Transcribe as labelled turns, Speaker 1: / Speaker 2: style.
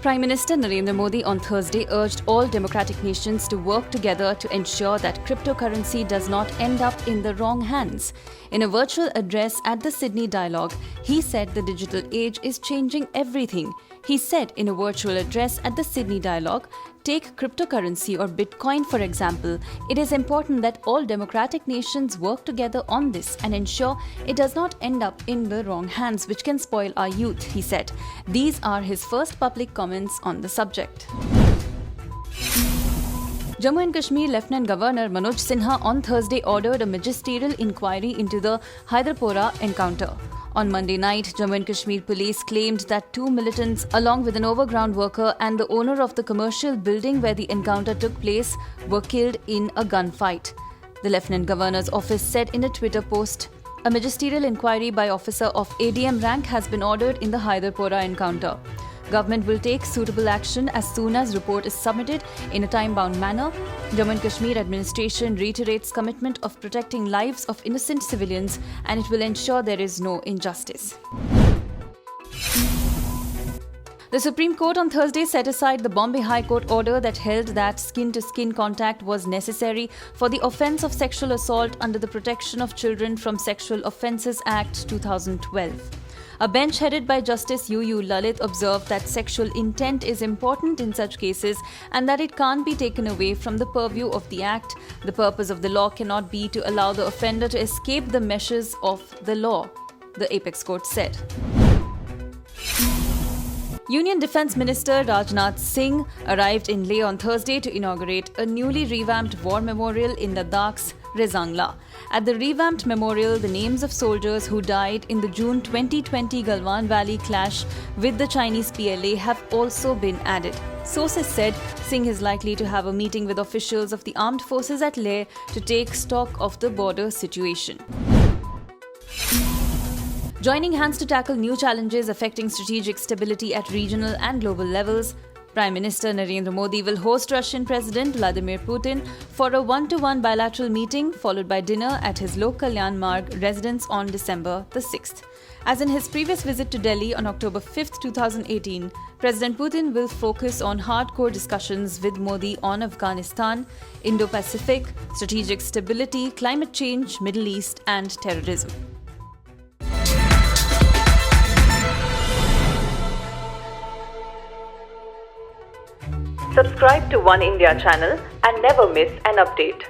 Speaker 1: Prime Minister Narendra Modi on Thursday urged all democratic nations to work together to ensure that cryptocurrency does not end up in the wrong hands. In a virtual address at the Sydney Dialogue, he said the digital age is changing everything. He said in a virtual address at the Sydney Dialogue, take cryptocurrency or Bitcoin for example, it is important that all democratic nations work together on this and ensure it does not end up in the wrong hands, which can spoil our youth, he said. These are his first public comments on the subject. Jammu and Kashmir Lieutenant Governor Manoj Sinha on Thursday ordered a magisterial inquiry into the Hyderpora encounter. On Monday night, Jammu and Kashmir police claimed that two militants, along with an overground worker and the owner of the commercial building where the encounter took place, were killed in a gunfight. The Lieutenant Governor's office said in a Twitter post, a magisterial inquiry by officer of ADM rank has been ordered in the Hyderpora encounter. Government will take suitable action as soon as report is submitted in a time-bound manner. Jammu and Kashmir administration reiterates commitment of protecting lives of innocent civilians and it will ensure there is no injustice. The Supreme Court on Thursday set aside the Bombay High Court order that held that skin-to-skin contact was necessary for the offence of sexual assault under the Protection of Children from Sexual Offences Act 2012. A bench headed by Justice U. Lalit observed that sexual intent is important in such cases and that it can't be taken away from the purview of the Act. The purpose of the law cannot be to allow the offender to escape the meshes of the law, the Apex Court said. Union Defence Minister Rajnath Singh arrived in Leh on Thursday to inaugurate a newly revamped war memorial in Ladakh's Rezangla. At the revamped memorial, the names of soldiers who died in the June 2020 Galwan Valley clash with the Chinese PLA have also been added. Sources said Singh is likely to have a meeting with officials of the armed forces at Leh to take stock of the border situation. Joining hands to tackle new challenges affecting strategic stability at regional and global levels, Prime Minister Narendra Modi will host Russian President Vladimir Putin for a one-to-one bilateral meeting followed by dinner at his Lok Kalyan Marg residence on December the 6th. As in his previous visit to Delhi on October 5, 2018, President Putin will focus on hardcore discussions with Modi on Afghanistan, Indo-Pacific, strategic stability, climate change, Middle East and terrorism.
Speaker 2: Subscribe to One India channel and never miss an update.